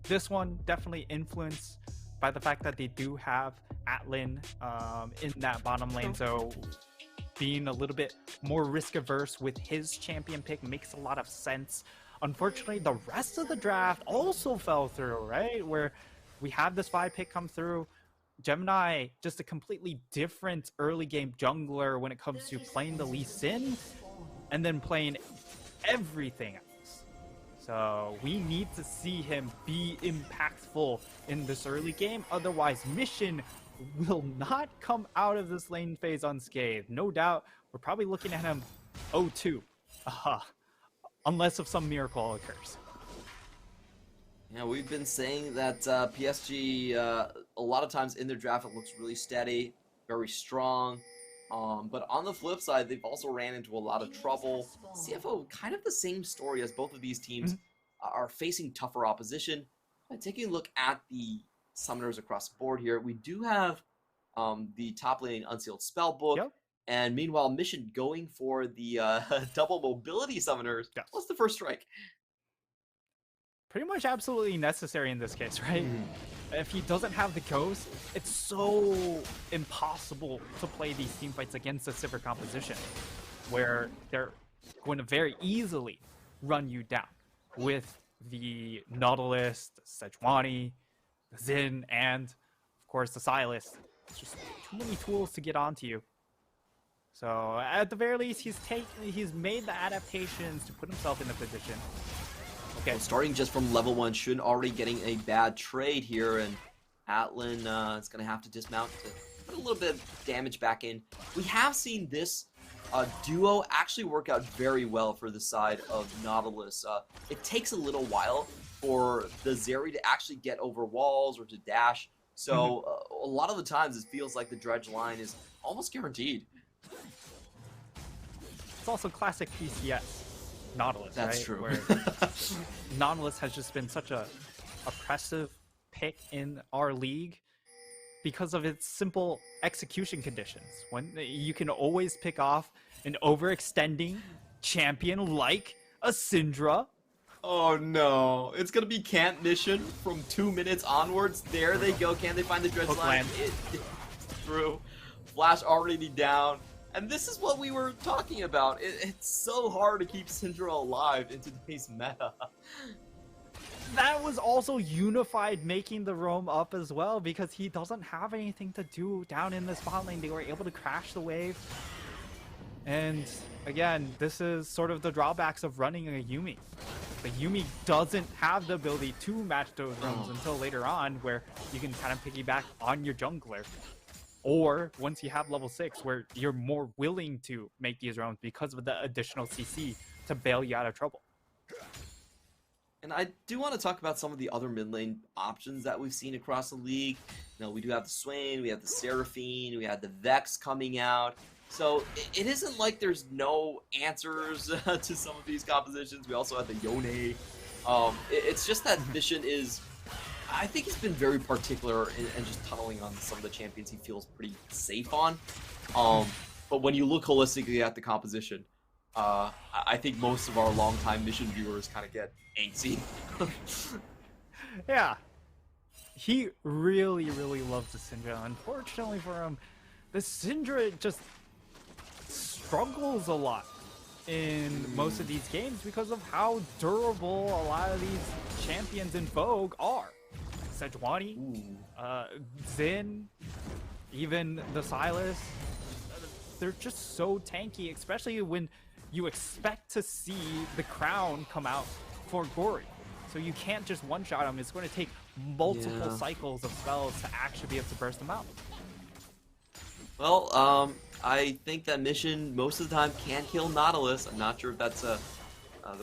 this one definitely influenced by the fact that they do have Atlin in that bottom lane, so being a little bit more risk averse with his champion pick makes a lot of sense. Unfortunately, the rest of the draft also fell through, right? Where we have this 5 pick come through. Gemini, just a completely different early game jungler when it comes to playing the Lee Sin and then playing everything else. So we need to see him be impactful in this early game. Otherwise, Mission will not come out of this lane phase unscathed. No doubt, we're probably looking at him 0-2. Unless if some miracle occurs. Yeah, we've been saying that PSG, a lot of times in their draft, it looks really steady, very strong. But on the flip side, they've also ran into a lot of trouble. CFO, kind of the same story as both of these teams are facing tougher opposition. Taking a look at the summoners across the board here, we do have the top lane Unsealed Spellbook. Yep. And meanwhile, Mission going for the double mobility summoners. Yes. What's the first strike? Pretty much absolutely necessary in this case, right? If he doesn't have the ghost, it's so impossible to play these team fights against a Sivir composition where they're going to very easily run you down with the Nautilus, the Sejuani, the Xin, and of course the Silas. It's just too many tools to get onto you. So at the very least, he's made the adaptations to put himself in the position. Okay, well, starting just from level 1, Shun already getting a bad trade here, and Atlin is going to have to dismount to put a little bit of damage back in. We have seen this duo actually work out very well for the side of Nautilus. It takes a little while for the Zeri to actually get over walls or to dash, so a lot of the times it feels like the dredge line is almost guaranteed. It's also classic PCS. Nautilus, That's right? true. Where Nautilus has just been such a oppressive pick in our league because of its simple execution conditions. When you can always pick off an overextending champion like a Syndra. Oh no, it's gonna be Can't Mission from 2 minutes onwards. There they go. Can they find the dredge line? It's through. Flash already down. And this is what we were talking about. It's so hard to keep Syndra alive in today's meta. That was also Unified making the roam up as well, because he doesn't have anything to do down in this bot lane. They were able to crash the wave. And again, this is sort of the drawbacks of running a Yuumi. The Yuumi doesn't have the ability to match those roams until later on, where you can kind of piggyback on your jungler. Or once you have level 6, where you're more willing to make these rounds because of the additional CC to bail you out of trouble. And I do want to talk about some of the other mid lane options that we've seen across the league. You know, we do have the Swain, we have the Seraphine, we have the Vex coming out. So it isn't like there's no answers to some of these compositions. We also have the Yone. It's just that Mission is... I think he's been very particular in just tunneling on some of the champions he feels pretty safe on. But when you look holistically at the composition, I think most of our longtime Mission viewers kind of get antsy. Yeah. He really, really loves the Syndra. Unfortunately for him, the Syndra just struggles a lot in most of these games because of how durable a lot of these champions in Vogue are. Sejuani, Xin, even the Silas, they're just so tanky, especially when you expect to see the crown come out for Gory. So you can't just one-shot them. It's going to take multiple cycles of spells to actually be able to burst them out. Well, I think that Mission most of the time can kill Nautilus. I'm not sure if that's the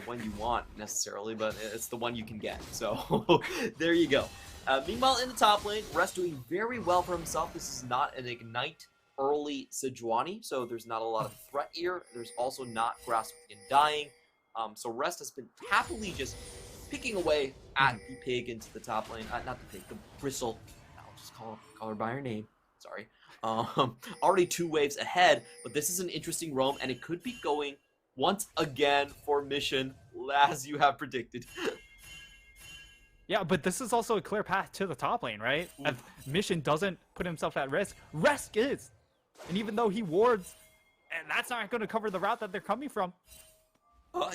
one you want necessarily, but it's the one you can get. So there you go. Meanwhile, in the top lane, Rest doing very well for himself. This is not an Ignite early Sejuani, so there's not a lot of threat here. There's also not Grasping and Dying. So Rest has been happily just picking away at the pig into the top lane. Not the pig, the Bristle. I'll just call her by her name. Sorry. Already 2 waves ahead, but this is an interesting roam, and it could be going once again for Mission, as you have predicted. Yeah, but this is also a clear path to the top lane, right? If Mission doesn't put himself at risk, Resk is. And even though he wards, and that's not going to cover the route that they're coming from.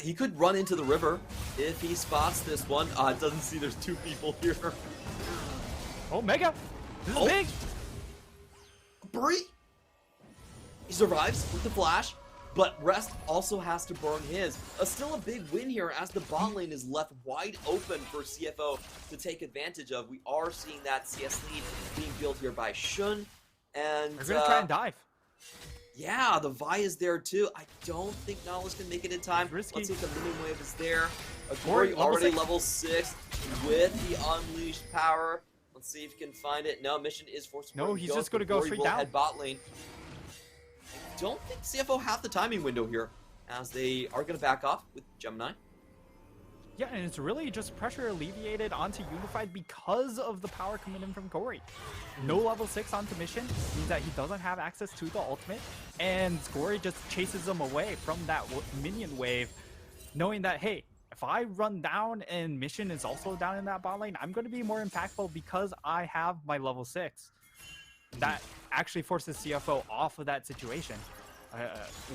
He could run into the river if he spots this one. It doesn't see there's 2 people here. Oh, Mega! This is big! Bree! He survives with the flash, but Rest also has to burn his. Still a big win here as the bot lane is left wide open for CFO to take advantage of. We are seeing that CS lead being built here by Shun. And they're going to try and dive. Yeah, the Vi is there too. I don't think Nautilus can make it in time. Risky. Let's see if the minion wave is there. Gory already level 6 with the unleashed power. Let's see if he can find it. No, Mission is forced to No, he's just going to go straight down. Head bot lane. I don't think CFO have the timing window here, as they are going to back off with Gemini. Yeah, and it's really just pressure alleviated onto Unified because of the power coming in from Gory. No level 6 onto Mission means that he doesn't have access to the ultimate, and Gory just chases him away from that minion wave, knowing that, hey, if I run down and Mission is also down in that bot lane, I'm going to be more impactful because I have my level 6. That actually forces CFO off of that situation.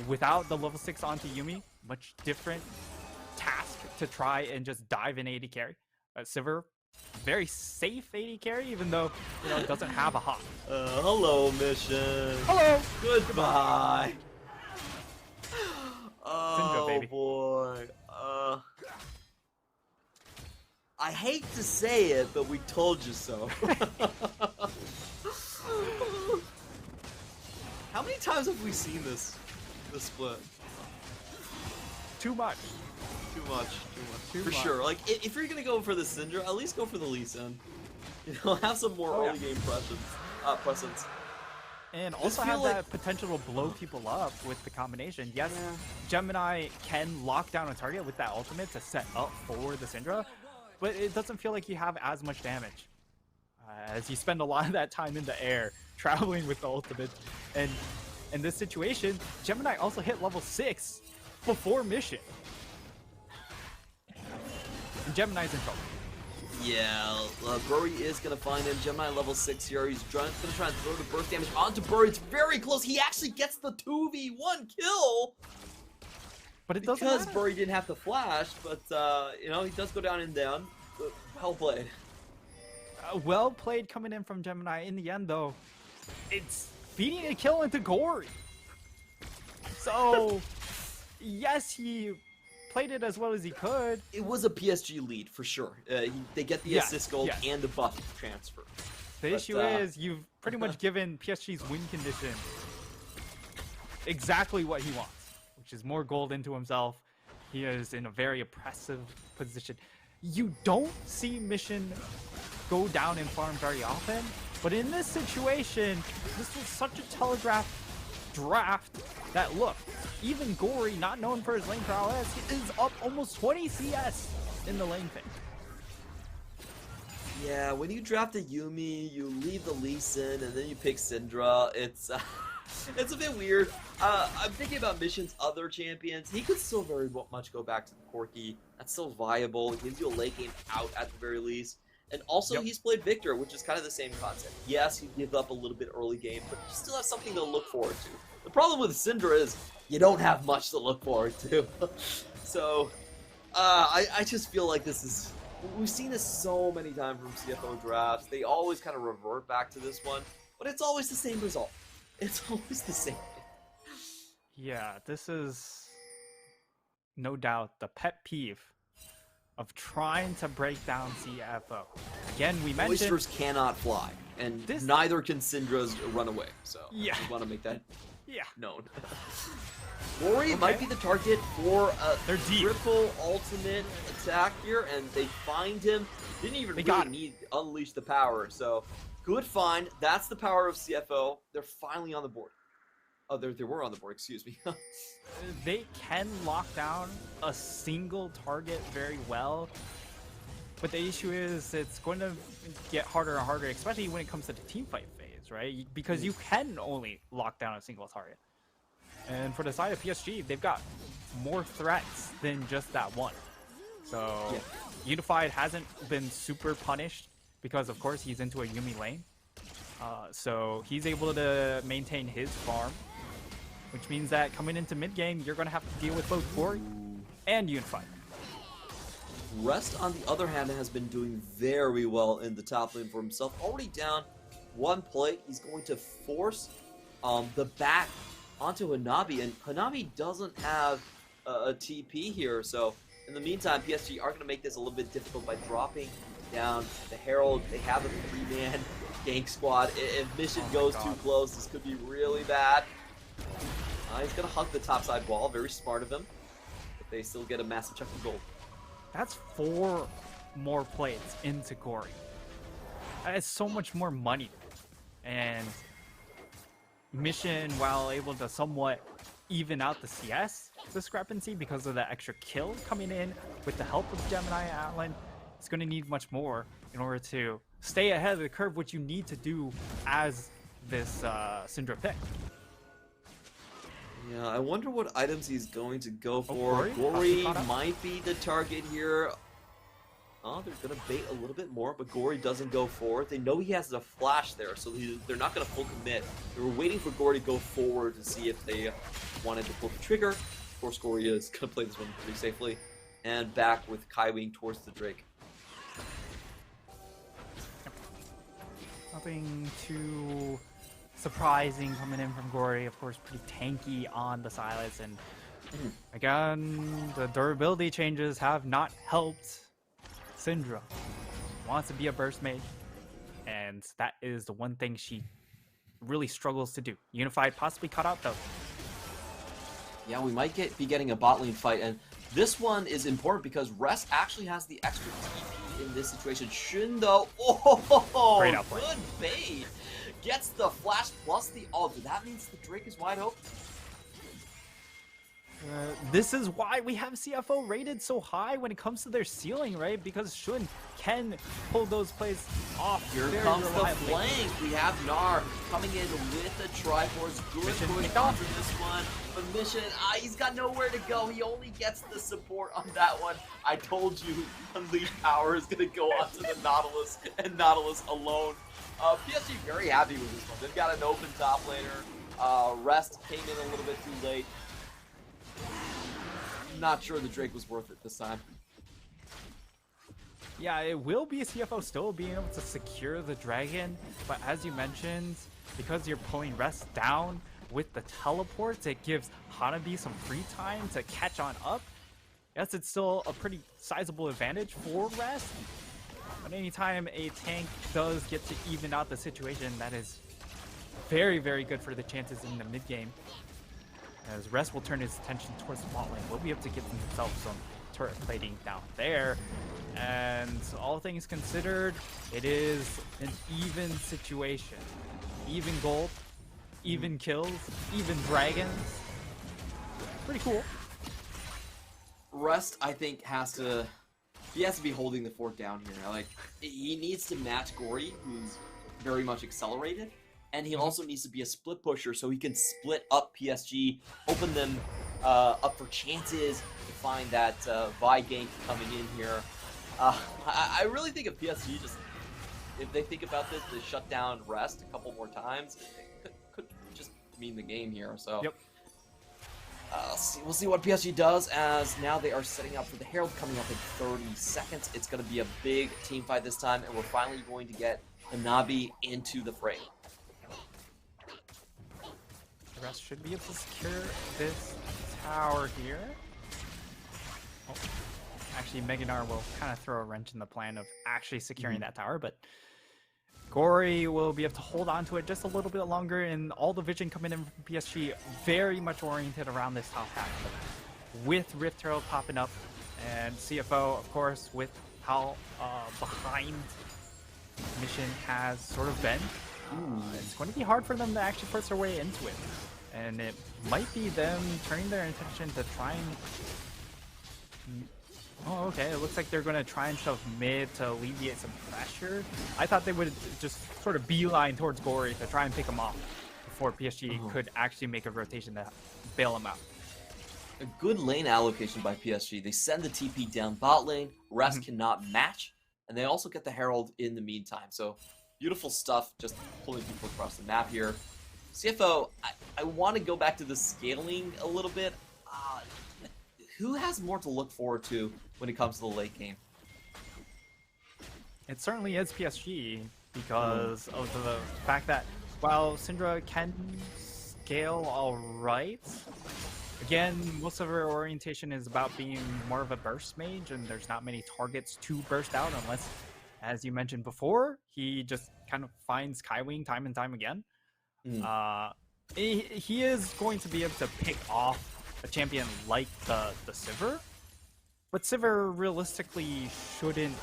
Without the level 6 onto Yumi, much different task to try and just dive in AD carry. Sivir, very safe AD carry, even though, you know, it doesn't have a hop. Hello, Mission. Hello. Goodbye. Syndra, baby. Boy. I hate to say it, but we told you so. How many times have we seen this split? Too much. Too much. For sure. Like, if you're gonna go for the Syndra, at least go for the Lee Sin. You know, have some more early game presence. And also have that potential to blow people up with the combination. Yes, Gemini can lock down a target with that ultimate to set up for the Syndra, but it doesn't feel like you have as much damage. As you spend a lot of that time in the air, traveling with the ultimate. And in this situation, Gemini also hit level 6 before Mission. And Gemini's in trouble. Yeah, Bury is going to find him. Gemini level 6 here. He's going to try and throw the burst damage onto Bury. It's very close. He actually gets the 2v1 kill. But it doesn't because matter. Bury didn't have to flash, but, you know, he does go down and down. Well played. Well played coming in from Gemini. In the end, though, it's feeding a kill into Gory. So, yes, he played it as well as he could. It was a PSG lead for sure. They get the assist goal and the buff transfer. The issue is you've pretty much given PSG's win condition exactly what he wants, which is more gold into himself. He is in a very oppressive position. You don't see Mission go down and farm very often, but in this situation, this was such a telegraphed draft that, look, even Gory, not known for his lane prowess, is up almost 20 CS in the lane pick. Yeah, when you draft a Yumi, you leave the Lee Sin, and then you pick Syndra. It's it's a bit weird. I'm thinking about Mission's other champions. He could still very much go back to the Corki. That's still viable. It gives you a late game out at the very least. And also, he's played Victor, which is kind of the same concept. Yes, you give up a little bit early game, but you still have something to look forward to. The problem with Syndra is you don't have much to look forward to. So, I just feel like this is... We've seen this so many times from CFO drafts. They always kind of revert back to this one, but it's always the same result. It's always the same. Yeah, this is no doubt the pet peeve of trying to break down CFO. Again, we mentioned... Oysters cannot fly, and neither can Syndra's run away, so I want to make that known. Rory might be the target for a triple ultimate attack here, and they find him. Didn't even really need to unleash the power, so good find. That's the power of CFO. They're finally on the board. Oh, they were on the board, excuse me. They can lock down a single target very well, but the issue is it's going to get harder and harder, especially when it comes to the team fight phase, right? Because you can only lock down a single target. And for the side of PSG, they've got more threats than just that one. So Unified hasn't been super punished because, of course, he's into a Yumi lane. So he's able to maintain his farm, which means that coming into mid game, you're going to have to deal with both Gory and Unified. Rest, on the other hand, has been doing very well in the top lane for himself. Already down one plate. He's going to force the back onto Hanabi, and Hanabi doesn't have a TP here, so in the meantime, PSG are going to make this a little bit difficult by dropping down the Herald. They have a 3-man gank squad. If Mission goes too close, this could be really bad. He's going to hug the topside wall, very smart of him, but they still get a massive chunk of gold. That's 4 more plates into Gory. That is so much more money. And Mission, while able to somewhat even out the CS discrepancy because of the extra kill coming in with the help of Gemini and Atlan, it's going to need much more in order to stay ahead of the curve, which you need to do as this Syndra pick. Yeah, I wonder what items he's going to go for. Gory might be the target here. Oh, they're going to bait a little bit more, but Gory doesn't go forward. They know he has a flash there, so they're not going to full commit. They were waiting for Gory to go forward to see if they wanted to pull the trigger. Of course, Gory is going to play this one pretty safely. And back with Kaiwing towards the Drake. Nothing too surprising coming in from Gory. Of course, pretty tanky on the Silas. And again, the durability changes have not helped Syndra. Wants to be a burst mage, and that is the one thing she really struggles to do. Unified possibly caught out though. Yeah, we might be getting a bot lane fight, and this one is important because Rest actually has the extra TP in this situation. Shun though, Great outplay. Good bait. Gets the flash plus the ult. That means the Drake is wide open. This is why we have CFO rated so high when it comes to their ceiling, right? Because Shun can pull those plays off. Here comes the flank. We have Gnar coming in with the Triforce. Good push onto this one. But Mission, he's got nowhere to go. He only gets the support on that one. I told you, Unleashed Power is going to go onto the Nautilus, and Nautilus alone. PSG very happy with this one. They've got an open top laner. Rest came in a little bit too late. Not sure the Drake was worth it this time. Yeah, it will be a CFO still being able to secure the dragon, but as you mentioned, because you're pulling Rest down with the teleports, it gives Hanabi some free time to catch on up. Yes, it's still a pretty sizable advantage for Rest, but anytime a tank does get to even out the situation, that is very, very good for the chances in the mid game. As Rest will turn his attention towards the bot lane, will be able to get himself some turret plating down there. And all things considered, it is an even situation. Even gold, even kills, even dragons. Pretty cool. Rest, I think, has to be holding the fort down here. Like, he needs to match Gory, who's very much accelerated. And he also needs to be a split pusher so he can split up PSG, open them up for chances to find that Vi gank coming in here. I really think if PSG if they think about this, to shut down Rest a couple more times, it could just mean the game here. So yep. We'll see what PSG does, as now they are setting up for the Herald coming up in 30 seconds. It's going to be a big team fight this time, and we're finally going to get Hanabi into the fray. Rest should be able to secure this tower here. Oh, actually, Meganar will kind of throw a wrench in the plan of actually securing that tower, but Gory will be able to hold on to it just a little bit longer, and all the vision coming in from PSG very much oriented around this top half. With Rift Herald popping up, and CFO, of course, with how behind Mission has sort of been, it's going to be hard for them to actually force their way into it. And it might be them turning their attention to try and... Oh, okay. It looks like they're going to try and shove mid to alleviate some pressure. I thought they would just sort of beeline towards Gory to try and pick him off before PSG could actually make a rotation to bail him out. A good lane allocation by PSG. They send the TP down bot lane. Rest cannot match. And they also get the Herald in the meantime. So beautiful stuff, just pulling people across the map here. CFO, I want to go back to the scaling a little bit. Who has more to look forward to when it comes to the late game? It certainly is PSG because of the fact that while Syndra can scale alright, again, most of her orientation is about being more of a burst mage, and there's not many targets to burst out unless, as you mentioned before, he just kind of finds Skywing time and time again. He is going to be able to pick off a champion like the Sivir, but Sivir realistically shouldn't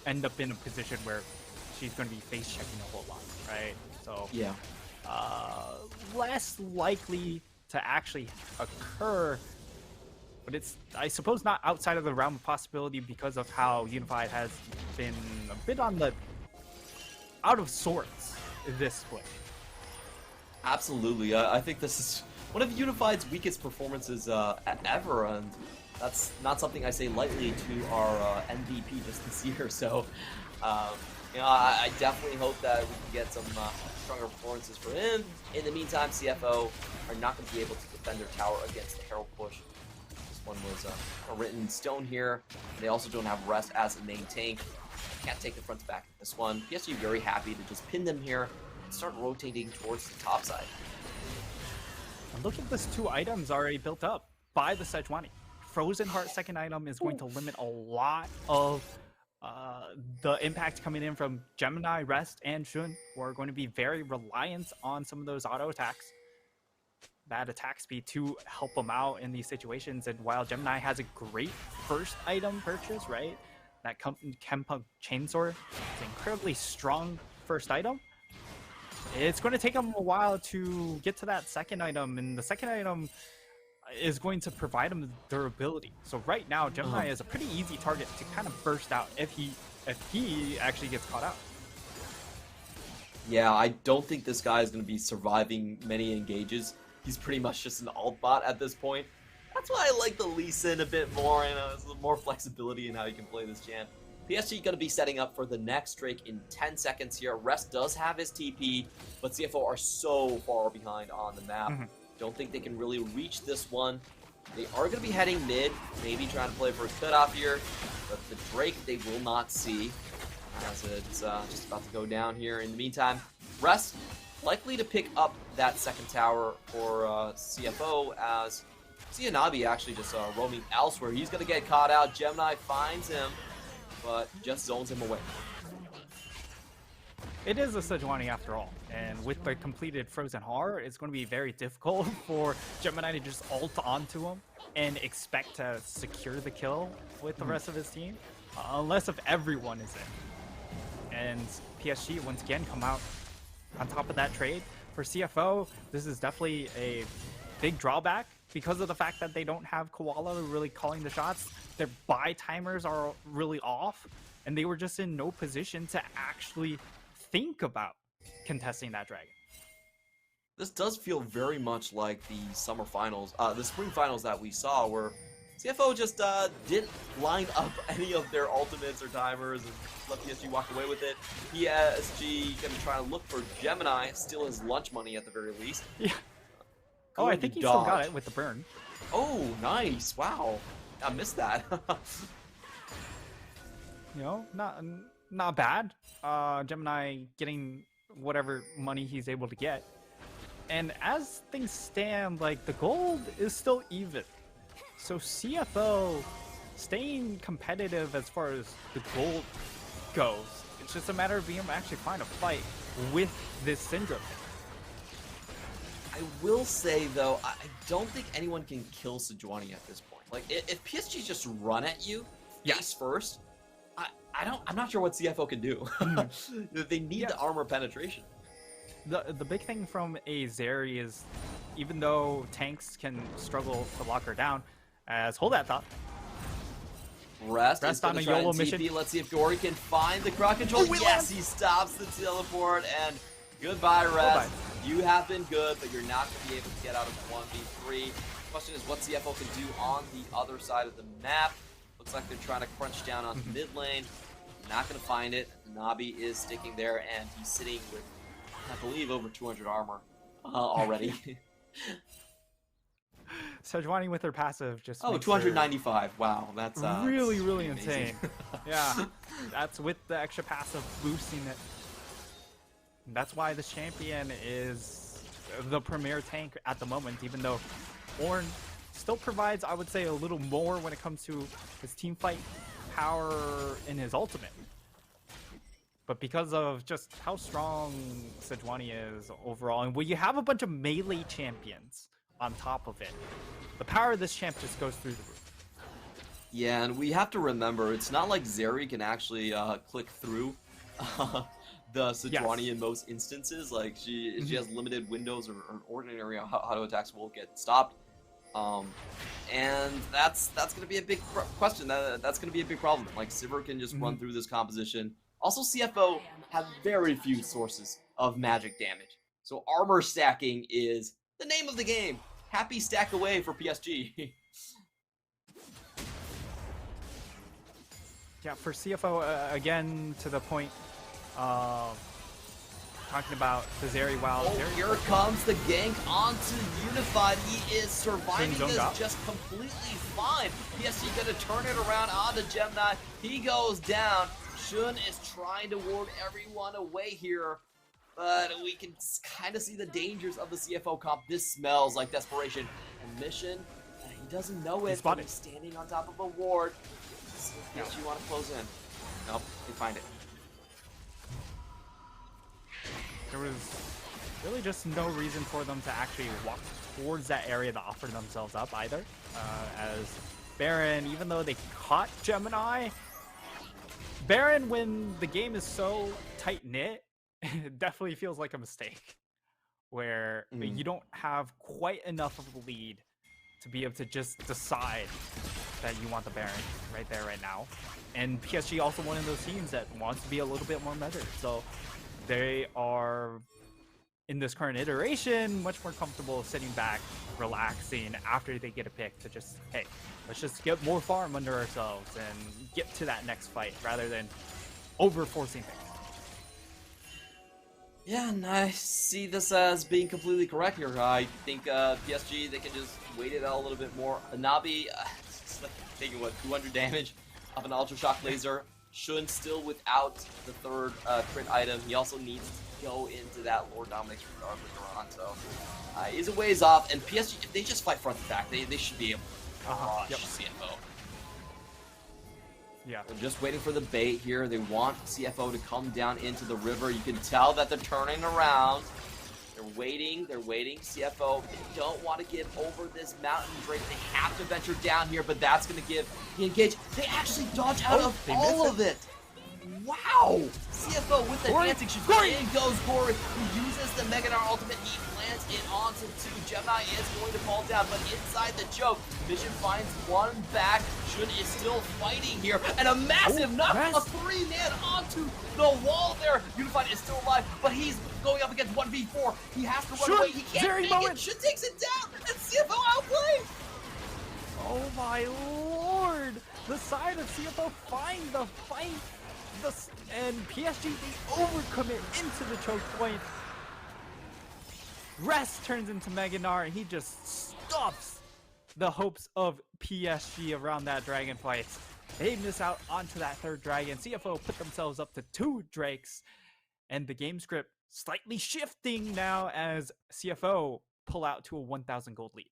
end up in a position where she's going to be face checking a whole lot, right? So yeah, less likely to actually occur, but it's, I suppose, not outside of the realm of possibility because of how Unified has been a bit on the out of sorts this split. Absolutely. I think this is one of Unified's weakest performances ever, and that's not something I say lightly to our MVP just this year. So, you know, I definitely hope that we can get some stronger performances for him. In the meantime, CFO are not going to be able to defend their tower against the Herald push. This one was a written in stone here. They also don't have Rest as a main tank. Can't take the front to back this one. PSG very happy to just pin them here and start rotating towards the top side. And look at this, 2 items already built up by the Sejuani. Frozen Heart second item is going to limit a lot of the impact coming in from Gemini, Rest, and Shun, who are going to be very reliant on some of those auto attacks, bad attack speed, to help them out in these situations. And while Gemini has a great first item purchase, right, that Kempa Chainsword is an incredibly strong first item, it's going to take them a while to get to that second item, and the second item is going to provide him durability. So right now, Gemini is a pretty easy target to kind of burst out if he actually gets caught out. Yeah, I don't think this guy is going to be surviving many engages. He's pretty much just an alt bot at this point. That's why I like the Lee Sin a bit more, you know, there's more flexibility in how you can play this champ. PSG going to be setting up for the next Drake in 10 seconds here. Rest does have his TP, but CFO are so far behind on the map. Don't think they can really reach this one. They are going to be heading mid, maybe trying to play for a cutoff here, but the Drake they will not see as it's just about to go down here. In the meantime, Rest likely to pick up that second tower for CFO as Cianabi actually just roaming elsewhere. He's going to get caught out. Gemini finds him, but just zones him away. It is a Sejuani after all, and with the completed Frozen Heart, it's going to be very difficult for Gemini to just ult onto him and expect to secure the kill with the rest of his team, unless if everyone is in. And PSG once again come out on top of that trade. For CFO, this is definitely a big drawback because of the fact that they don't have Koala really calling the shots. Their buy timers are really off, and they were just in no position to actually think about contesting that dragon. This does feel very much like the summer finals, the spring finals that we saw, where CFO just didn't line up any of their ultimates or timers and let PSG walk away with it. PSG gonna try to look for Gemini, steal his lunch money at the very least. Yeah. Oh, I think he still got it with the burn. Oh, nice! Wow, I missed that. You know, not bad. Gemini getting whatever money he's able to get. And as things stand, like, the gold is still even. So CFO staying competitive as far as the gold goes. It's just a matter of being able to actually find a fight with this Syndra. I will say, though, I don't think anyone can kill Sejuani at this point. Like, if PSG just run at you face first, I'm not sure what CFO can do. They need the armor penetration. The big thing from a Zeri is, even though tanks can struggle to lock her down, as hold that thought. Rest on a YOLO mission. Let's see if Gory can find the crowd control. Yes, he stops the teleport, and goodbye, Rest. You have been good, but you're not going to be able to get out of 1v3. Question is what CFO can do on the other side of the map. Looks like they're trying to crunch down onto mid lane. Not going to find it. Nabi is sticking there, and he's sitting with, I believe, over 200 armor already. Sejuani with her passive just 295. Wow, that's really, that's really amazing. insane. Yeah, that's with the extra passive boosting it. That's why this champion is the premier tank at the moment, even though Ornn still provides, I would say, a little more when it comes to his team fight power in his ultimate. But because of just how strong Sejuani is overall, and when you have a bunch of melee champions on top of it, the power of this champ just goes through the roof. Yeah, and we have to remember, it's not like Zeri can actually click through the Sejuani in most instances. Like, she has limited windows or ordinary how to attacks will get stopped. And that's going to be a big question. That's going to be a big problem. Like, Sivir can just run through this composition. Also, CFO have very few sources of magic damage. So armor stacking is the name of the game. Happy stack away for PSG. Yeah, for CFO, again, to the point, talking about the Zeri WoW. Here comes the gank onto Unified. He is surviving this just completely fine. PSG gonna turn it around onto Gemini. He goes down. Shun is trying to ward everyone away here, but we can kind of see the dangers of the CFO comp. This smells like desperation. And Mission, he doesn't know it, but he's standing on top of a ward. Yes, you want to close in. Nope, they find it. There was really just no reason for them to actually walk towards that area to offer themselves up either. As Baron, even though they caught Gemini, Baron, when the game is so tight-knit, it definitely feels like a mistake. Where you don't have quite enough of a lead to be able to just decide that you want the Baron right there, right now. And PSG also one of those teams that wants to be a little bit more measured. So they are, in this current iteration, much more comfortable sitting back, relaxing after they get a pick to just, hey, let's just get more farm under ourselves and get to that next fight rather than over-forcing things. Yeah, and I see this as being completely correct here. I think PSG, they can just wait it out a little bit more. Nabi, taking what, 200 damage of an Ultra Shock Laser. Shun still without the third crit item. He also needs to go into that Lord Dominic's regard later on. So he's a ways off. And PSG, if they just fight front to back, they should be able to crush CFO. Yeah. They're just waiting for the bait here. They want CFO to come down into the river. You can tell that they're turning around. They're waiting. They're waiting. CFO, they don't want to give over this mountain break. They have to venture down here, but that's going to give the engage. They actually dodge out of all of it. Wow! CFO with the antic shoot. In goes Gory, who uses the Meganar ultimate. He plants it onto two. Gemini is going to fall down, but inside the choke, Mission finds one back. Shun is still fighting here, and a massive knock, a 3-man onto the wall there. Unified is still alive, but he's going up against 1v4. He has to run away. He can't make it. Shun takes it down, and CFO outplays. Oh my lord! The side of CFO find the fight. And PSG, they overcommit into the choke point. Rest turns into Meganar, and he just stuffs the hopes of PSG around that dragon fight. They miss out onto that third dragon. CFO put themselves up to 2 drakes, and the game script slightly shifting now as CFO pull out to a 1,000 gold lead.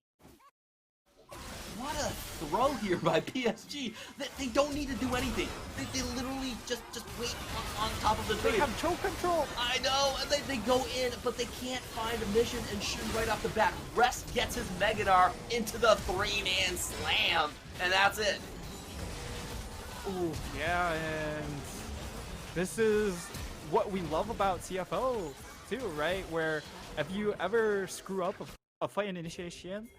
What a throw here by PSG. They don't need to do anything. They literally just wait on top of the dragon. They have choke control. I know, and they go in, but they can't find a mission and shoot right off the bat. Rest gets his Meganar into the 3-man slam, and that's it. Ooh, yeah, and this is what we love about CFO too, right? Where if you ever screw up a fight initiation,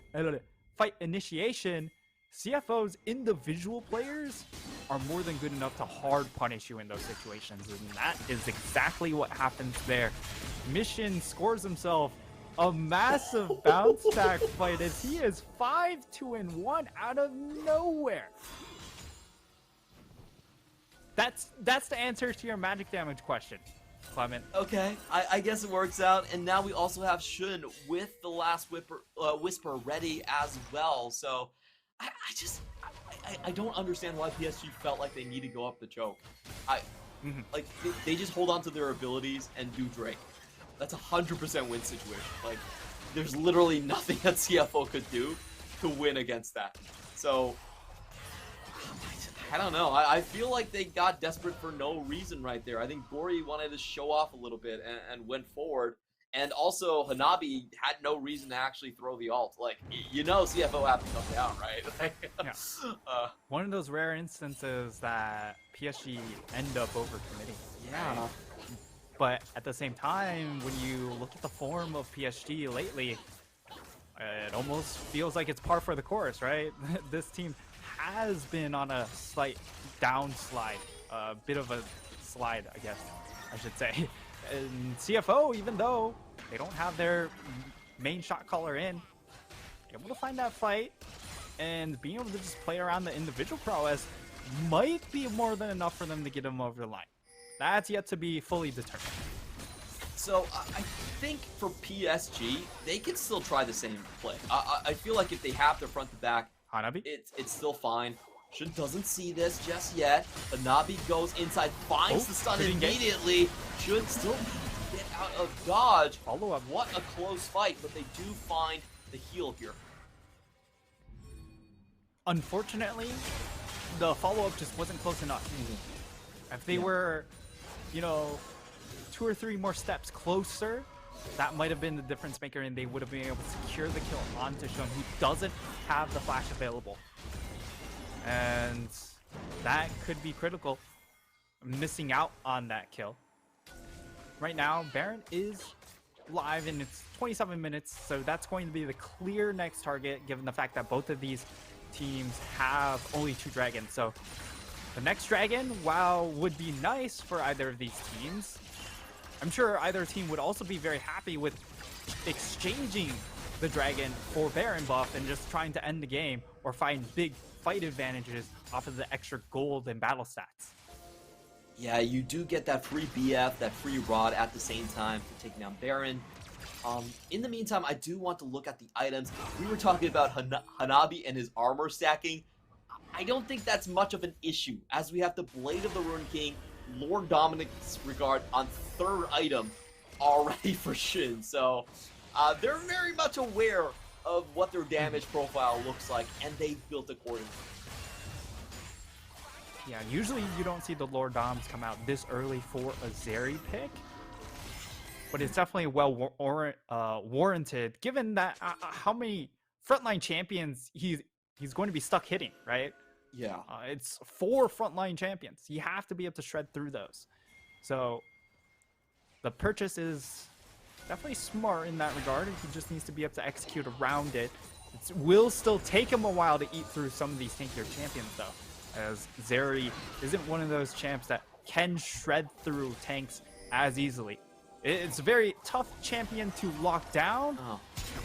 CFO's individual players are more than good enough to hard punish you in those situations, and that is exactly what happens there. Mission scores himself a massive bounce back fight as he is 5-2-1 out of nowhere. That's the answer to your magic damage question, Clement. Okay, I guess it works out. And now we also have Shun with the last Whisper ready as well. So I don't understand why PSG felt like they need to go up the choke. Like, they just hold on to their abilities and do Drake. That's a 100% win situation. Like, there's literally nothing that CFO could do to win against that. So, I don't know. I feel like they got desperate for no reason right there. I think Gori wanted to show off a little bit and went forward. And also, Hanabi had no reason to actually throw the ult. Like, you know CFO had to come down, right? Like, yeah. One of those rare instances that PSG end up overcommitting. Yeah. Right? But at the same time, when you look at the form of PSG lately, it almost feels like it's par for the course, right? This team has been on a slight downslide, a bit of a slide, I guess I should say. And CFO, even though they don't have their main shot caller in, able to find that fight and being able to just play around the individual prowess might be more than enough for them to get them over the line. That's yet to be fully determined. So I think for PSG, they can still try the same play. I feel like if they have their front to back, Hanabi? It's still fine. Shun doesn't see this just yet. Hanabi goes inside, finds the stun immediately. Shun still get out of dodge. Follow up. What a close fight, but they do find the heal here. Unfortunately, the follow-up just wasn't close enough. If they were, you know, 2 or 3 more steps closer, that might have been the difference maker, and they would have been able to secure the kill onto Shun, who doesn't have the flash available. And that could be critical, missing out on that kill. Right now, Baron is live and it's 27 minutes, so that's going to be the clear next target, given the fact that both of these teams have only 2 dragons. So the next dragon, while would be nice for either of these teams, I'm sure either team would also be very happy with exchanging the dragon for Baron buff and just trying to end the game or find big fight advantages off of the extra gold and battle stats. Yeah, you do get that free BF, that free rod at the same time for taking down Baron. In the meantime, I do want to look at the items. We were talking about Hanabi and his armor stacking. I don't think that's much of an issue, as we have the Blade of the Ruined King, Lord Dominic's Regard on 3rd item already for Shin. So they're very much aware of what their damage profile looks like, and they've built accordingly. Yeah, usually you don't see the Lord Doms come out this early for a Zeri pick, but it's definitely well warranted, given that how many frontline champions he's going to be stuck hitting, right? Yeah. It's 4 frontline champions. You have to be able to shred through those. So the purchase is definitely smart in that regard. He just needs to be able to execute around it. It will still take him a while to eat through some of these tankier champions, though, as Zeri isn't one of those champs that can shred through tanks as easily. It's a very tough champion to lock down,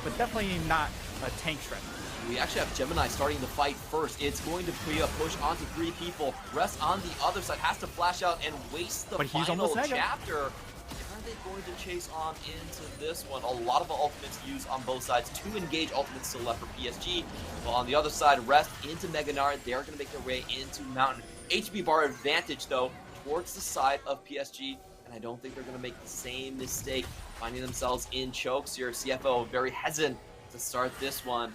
but definitely not a tank shredder. We actually have Gemini starting the fight first. It's going to be a push onto 3 people. Rest on the other side has to flash out and waste the final chapter. Are they going to chase on into this one? A lot of ultimates used on both sides. 2 engage ultimates still left for PSG. While on the other side, Rest into Mega Nara. They're going to make their way into Mountain. HP bar advantage, though, towards the side of PSG. And I don't think they're going to make the same mistake, finding themselves in chokes here. CFO very hesitant to start this one.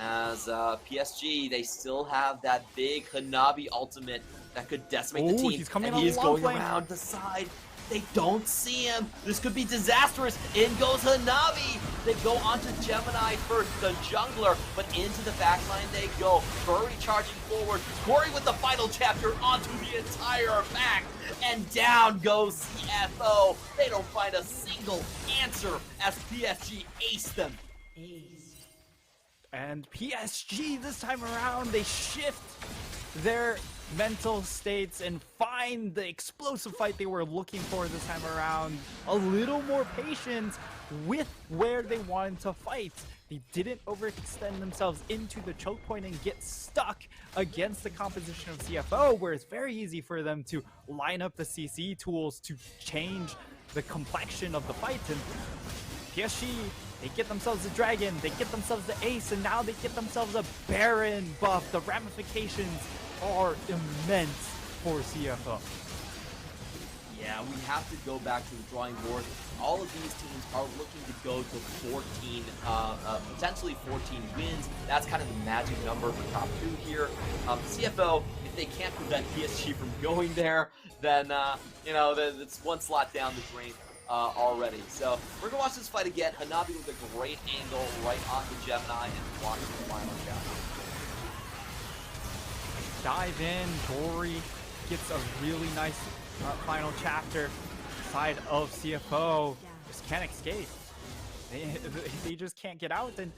As PSG, they still have that big Hanabi ultimate that could decimate the team. He's coming and he is going lane. around the side. They don't see him. This could be disastrous. In goes Hanabi. They go onto Gemini first, the jungler, but into the backline they go. Furry charging forward. Corey with the final chapter onto the entire back. And down goes CFO. They don't find a single answer as PSG aced them. And PSG this time around, they shift their mental states and find the explosive fight they were looking for this time around. A little more patience with where they wanted to fight. They didn't overextend themselves into the choke point and get stuck against the composition of CFO, where it's very easy for them to line up the CC tools to change the complexion of the fight. And PSG, they get themselves a dragon, they get themselves the ace, and now they get themselves a Baron buff. The ramifications are immense for CFO. Yeah, we have to go back to the drawing board. All of these teams are looking to go to 14, potentially 14 wins. That's kind of the magic number for top 2 here. CFO, if they can't prevent PSG from going there, then, you know, it's one slot down the drain already. So we're going to watch this fight again. Hanabi with a great angle right onto Gemini and watch the final shot. Dive in, Dory gets a really nice final chapter side of CFO. Just can't escape. They just can't get out, and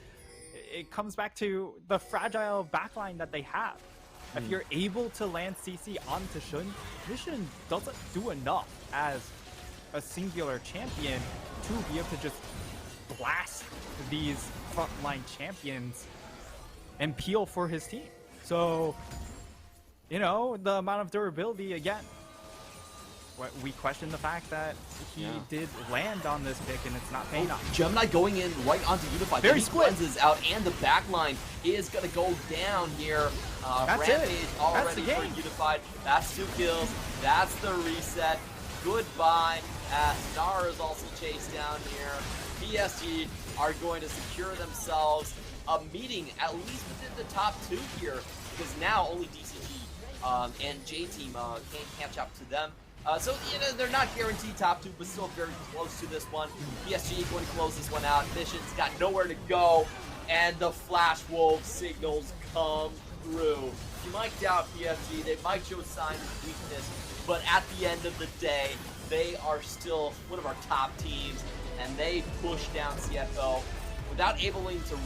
it comes back to the fragile backline that they have. If you're able to land CC onto Shun, Shun doesn't do enough as a singular champion to be able to just blast these frontline champions and peel for his team. So, you know, the amount of durability, again, we question the fact that he did land on this pick and it's not paying off. Gemini going in right onto Unified. Very split. Cleanses out, and the backline is going to go down here. That's Rampage it. already That's for the game. Unified. That's 2 kills. That's the reset. Goodbye. Nara is also chased down here. PSG are going to secure themselves a meeting, at least within the top 2 here, because now only DCG and J-Team can't catch up to them. So, you know, they're not guaranteed top 2, but still very close to this one. PSG going to close this one out. Mission's got nowhere to go, and the Flash Wolf signals come through. You might doubt PSG, they might show signs of weakness, but at the end of the day, they are still one of our top teams, and they push down CFO without able to